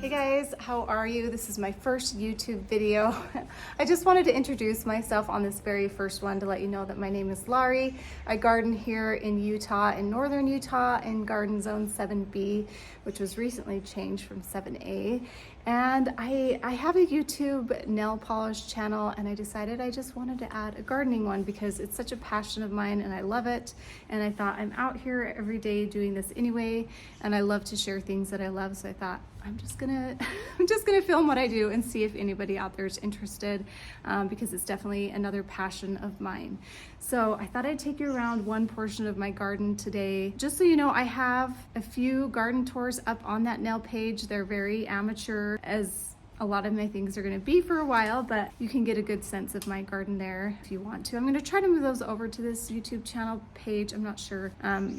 Hey guys, how are you? This is my first YouTube video. I just wanted to introduce myself on this very first one to let you know that my name is Laurie. I garden here in Utah, in northern Utah, in Garden Zone 7B, which was recently changed from 7A. And I have a YouTube nail polish channel, and I decided I just wanted to add a gardening one because it's such a passion of mine and I love it. And I thought I'm out here every day doing this anyway, and I love to share things that I love, so I thought I'm just gonna film what I do and see if anybody out there is interested, because it's definitely another passion of mine. So I thought I'd take you around one portion of my garden today. Just so you know, I have a few garden tours up on that nail page. They're very amateur, as a lot of my things are going to be for a while, but you can get a good sense of my garden there if you want to. I'm going to try to move those over to this YouTube channel page. I'm not sure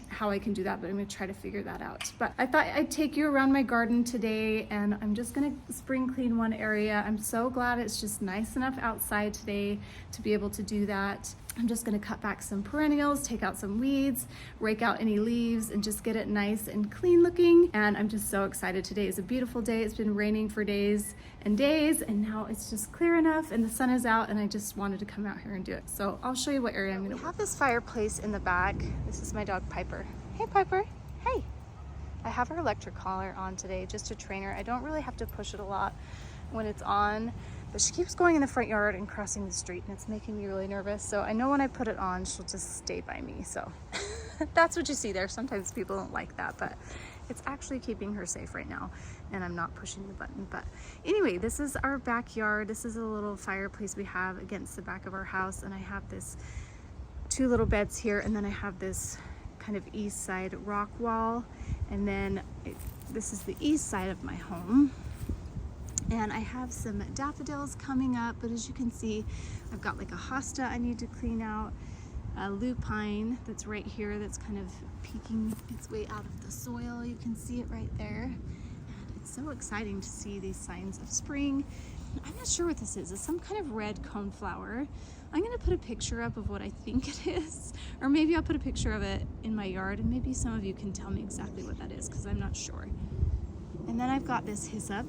how I can do that, but I'm going to try to figure that out. But I thought I'd take you around my garden today, and I'm just going to spring clean one area. I'm so glad it's just nice enough outside today to be able to do that. I'm just gonna cut back some perennials, take out some weeds, rake out any leaves, and just get it nice and clean looking. And I'm just so excited. Today is a beautiful day. It's been raining for days and days, and now it's just clear enough and the sun is out, and I just wanted to come out here and do it. So I'll show you what area I'm gonna. We have this fireplace in the back. This is my dog Piper. Hey Piper, hey. I have her electric collar on today just to train her. I don't really have to push it a lot when it's on, but she keeps going in the front yard and crossing the street, and it's making me really nervous. So I know when I put it on, she'll just stay by me. So that's what you see there. Sometimes people don't like that, but it's actually keeping her safe right now, and I'm not pushing the button. But anyway, this is our backyard. This is a little fireplace we have against the back of our house, and I have this two little beds here, and then I have this kind of east side rock wall, and then this is the east side of my home. And I have some daffodils coming up, but as you can see, I've got like a hosta I need to clean out, a lupine that's right here that's kind of peeking its way out of the soil. You can see it right there. And it's so exciting to see these signs of spring. I'm not sure what this is. It's some kind of red coneflower. I'm gonna put a picture up of what I think it is, or maybe I'll put a picture of it in my yard, and maybe some of you can tell me exactly what that is, because I'm not sure. And then I've got this hyssop,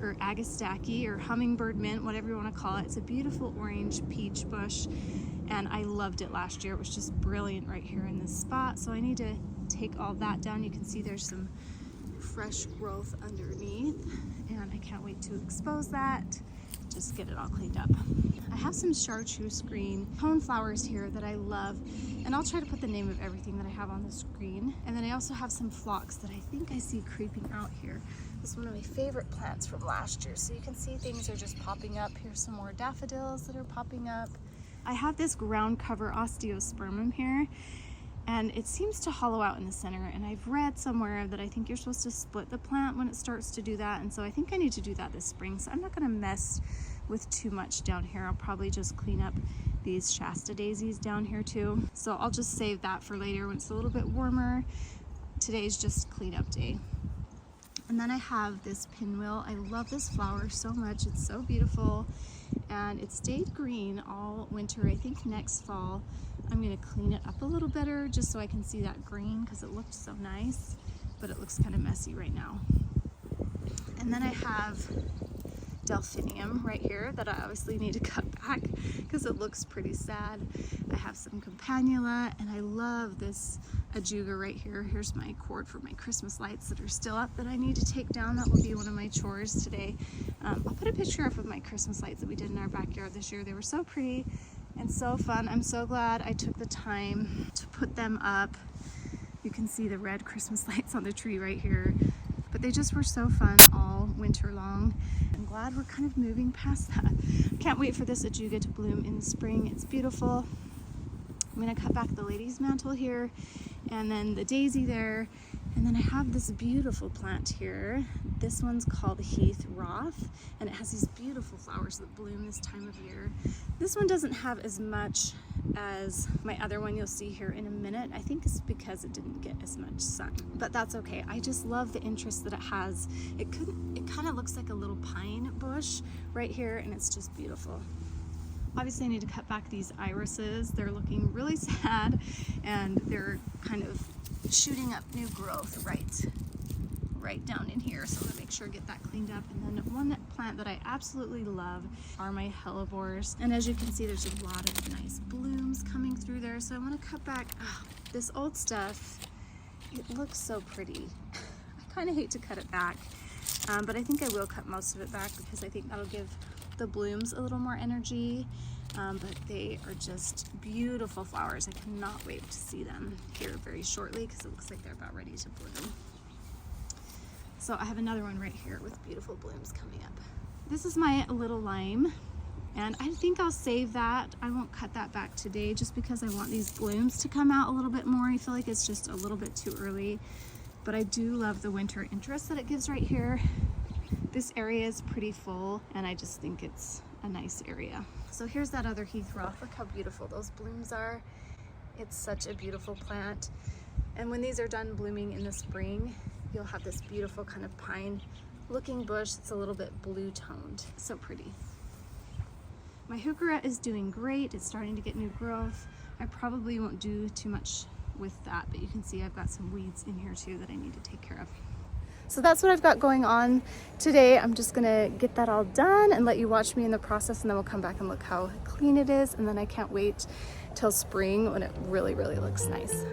or agastache, or hummingbird mint, whatever you want to call it. It's a beautiful orange peach bush, and I loved it last year. It was just brilliant right here in this spot. So I need to take all that down. You can see there's some fresh growth underneath, and I can't wait to expose that, just get it all cleaned up. I have some chartreuse green coneflowers here that I love, and I'll try to put the name of everything that I have on the screen. And then I also have some phlox that I think I see creeping out here. This is one of my favorite plants from last year. So you can see things are just popping up. Here's some more daffodils that are popping up. I have this ground cover osteospermum here, and it seems to hollow out in the center, and I've read somewhere that I think you're supposed to split the plant when it starts to do that, and so I think I need to do that this spring. So I'm not going to mess with too much down here. I'll probably just clean up these Shasta daisies down here too. So I'll just save that for later when it's a little bit warmer. Today's just cleanup day. And then I have this pinwheel. I love this flower so much. It's so beautiful, and it stayed green all winter. I think next fall I'm gonna clean it up a little better just so I can see that green, because it looked so nice, but it looks kind of messy right now. And then I have delphinium right here that I obviously need to cut back because it looks pretty sad. I have some campanula, and I love this ajuga right here. Here's my cord for my Christmas lights that are still up that I need to take down. That will be one of my chores today. I'll put a picture up of my Christmas lights that we did in our backyard this year. They were so pretty and so fun. I'm so glad I took the time to put them up. You can see the red Christmas lights on the tree right here, but they just were so fun all winter long. I'm glad we're kind of moving past that. Can't wait for this ajuga to bloom in the spring. It's beautiful. I'm gonna cut back the lady's mantle here, and then the daisy there, and then I have this beautiful plant here. This one's called Heath Roth, and it has these beautiful flowers that bloom this time of year. This one doesn't have as much as my other one you'll see here in a minute. I think it's because it didn't get as much sun, but that's okay. I just love the interest that it has. It kind of looks like a little pine bush right here, and it's just beautiful. Obviously I need to cut back these irises. They're looking really sad, and they're kind of shooting up new growth right right down in here, so I'm gonna make sure to get that cleaned up. And then one plant that I absolutely love are my hellebores. And as you can see, there's a lot of nice blooms coming through there. So I wanna cut back this old stuff. It looks so pretty. I kinda hate to cut it back, but I think I will cut most of it back because I think that'll give the blooms a little more energy. But they are just beautiful flowers. I cannot wait to see them here very shortly because it looks like they're about ready to bloom. So I have another one right here with beautiful blooms coming up. This is my little lime, and I think I'll save that. I won't cut that back today just because I want these blooms to come out a little bit more. I feel like it's just a little bit too early, but I do love the winter interest that it gives right here. This area is pretty full, and I just think it's a nice area. So here's that other heathrow. Look how beautiful those blooms are. It's such a beautiful plant. And when these are done blooming in the spring, you'll have this beautiful kind of pine looking bush that's a little bit blue toned. So pretty. My heuchera is doing great. It's starting to get new growth. I probably won't do too much with that, but you can see I've got some weeds in here too that I need to take care of. So that's what I've got going on today. I'm just gonna get that all done and let you watch me in the process, and then we'll come back and look how clean it is. And then I can't wait till spring when it really, really looks nice.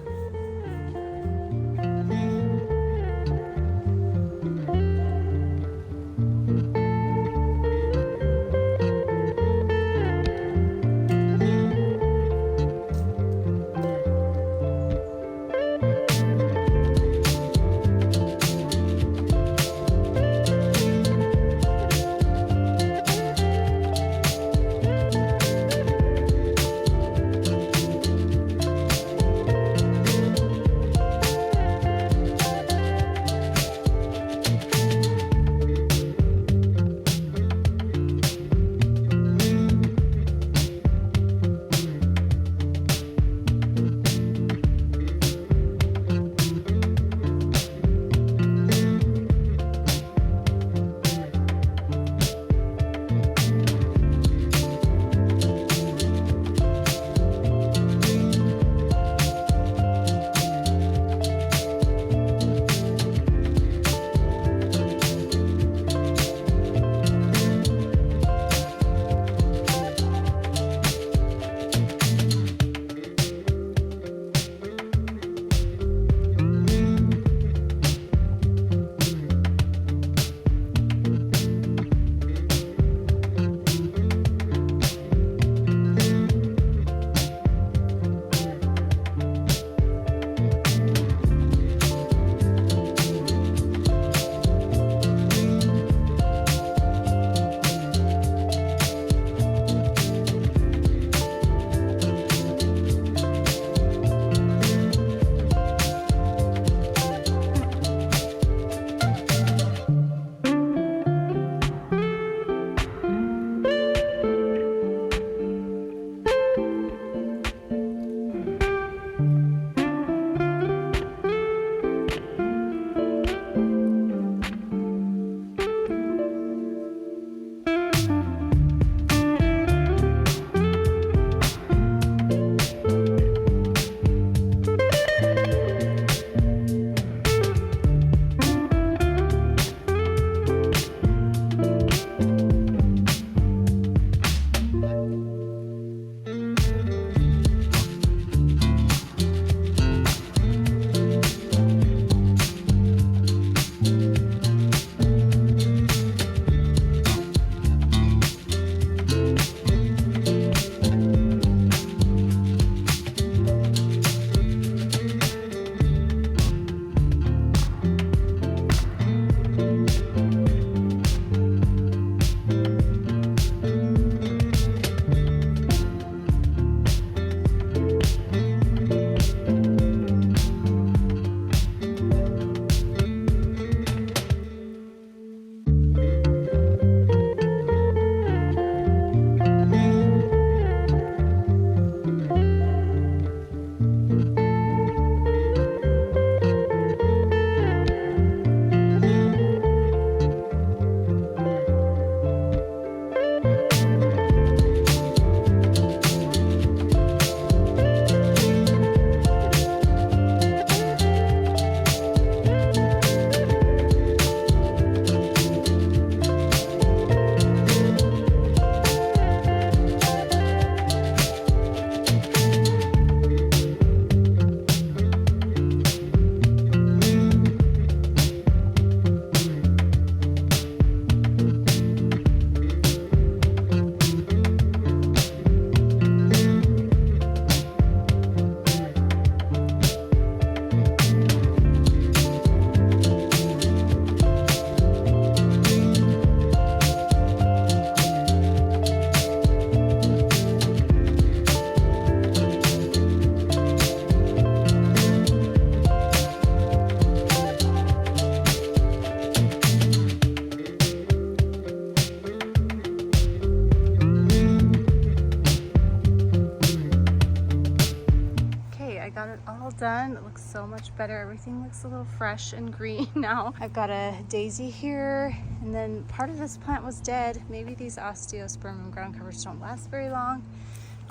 one. It looks so much better. Everything looks a little fresh and green now. I've got a daisy here, and then part of this plant was dead. Maybe these osteospermum ground covers don't last very long.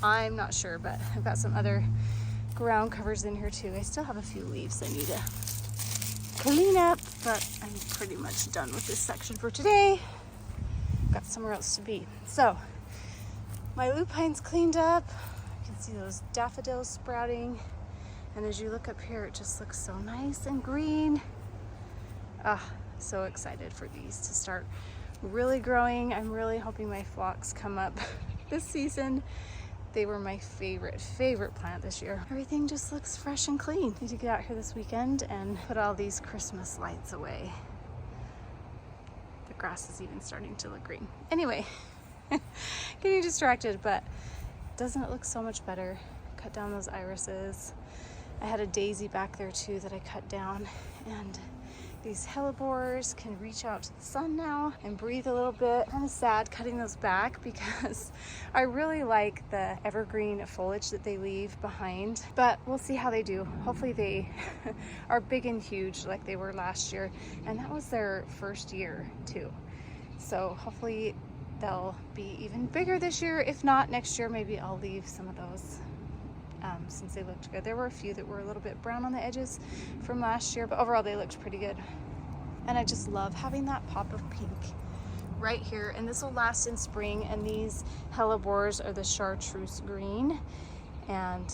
I'm not sure, but I've got some other ground covers in here too. I still have a few leaves I need to clean up, but I'm pretty much done with this section for today. Got somewhere else to be. So my lupine's cleaned up. You can see those daffodils sprouting, and as you look up here, it just looks so nice and green. So excited for these to start really growing. I'm really hoping my phlox come up this season. They were my favorite plant this year. Everything just looks fresh and clean. Need to get out here this weekend and put all these Christmas lights away. The grass is even starting to look green. Anyway, getting distracted, but doesn't it look so much better? Cut down those irises. I had a daisy back there too that I cut down, and these hellebores can reach out to the sun now and breathe a little bit. Kind of sad cutting those back because I really like the evergreen foliage that they leave behind, but we'll see how they do. Hopefully they are big and huge like they were last year, and that was their first year too. So hopefully they'll be even bigger this year. If not, next year maybe I'll leave some of those since they looked good. There were a few that were a little bit brown on the edges from last year, but overall they looked pretty good. And I just love having that pop of pink right here, and this will last in spring. And these hellebores are the chartreuse green, and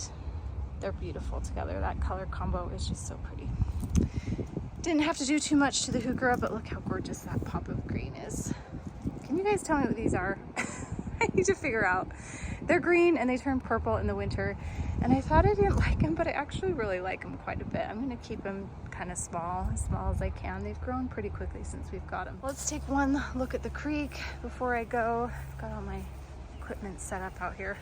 they're beautiful together. That color combo is just so pretty. Didn't have to do too much to the heuchera, but look how gorgeous that pop of green is. Can you guys tell me what these are? I need to figure out. They're green and they turn purple in the winter, and I thought I didn't like them, but I actually really like them quite a bit. I'm gonna keep them kind of small, as small as I can. They've grown pretty quickly since we've got them. Let's take one look at the creek before I go. I've got all my equipment set up out here.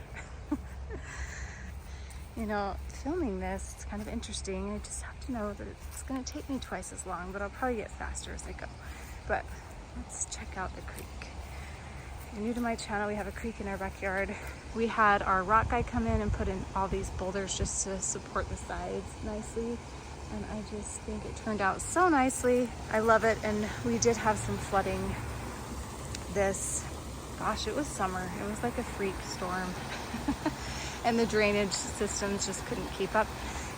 You know, filming this, it's kind of interesting. I just have to know that it's gonna take me twice as long, but I'll probably get faster as I go. But let's check out the creek. If you're new to my channel, we have a creek in our backyard. We had our rock guy come in and put in all these boulders just to support the sides nicely, and I just think it turned out so nicely. I love it. And we did have some flooding this, gosh, it was summer. It was like a freak storm. And the drainage systems just couldn't keep up,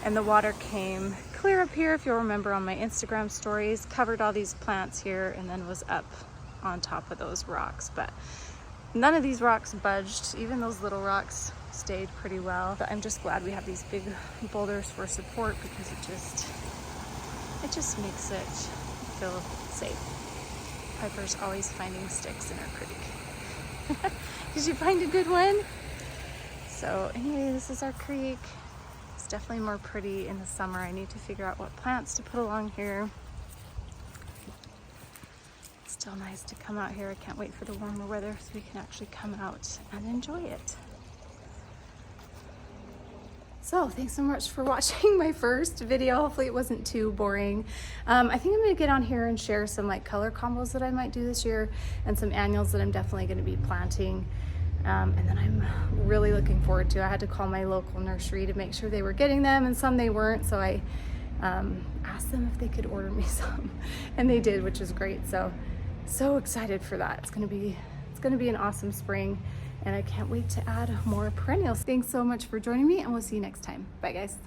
and the water came clear up here, if you'll remember on my Instagram stories, covered all these plants here, and then was up on top of those rocks. But none of these rocks budged. Even those little rocks stayed pretty well. But I'm just glad we have these big boulders for support, because it just makes it feel safe. Piper's always finding sticks in our creek. Did you find a good one? So anyway, this is our creek. It's definitely more pretty in the summer. I need to figure out what plants to put along here. It's still nice to come out here. I can't wait for the warmer weather so we can actually come out and enjoy it. So thanks so much for watching my first video. Hopefully it wasn't too boring. I think I'm gonna get on here and share some like color combos that I might do this year, and some annuals that I'm definitely gonna be planting. And then I'm really looking forward to, I had to call my local nursery to make sure they were getting them, and some they weren't, so I asked them if they could order me some, and they did, which is great. So excited for that. It's gonna be an awesome spring, and I can't wait to add more perennials. Thanks so much for joining me, and we'll see you next time. Bye guys.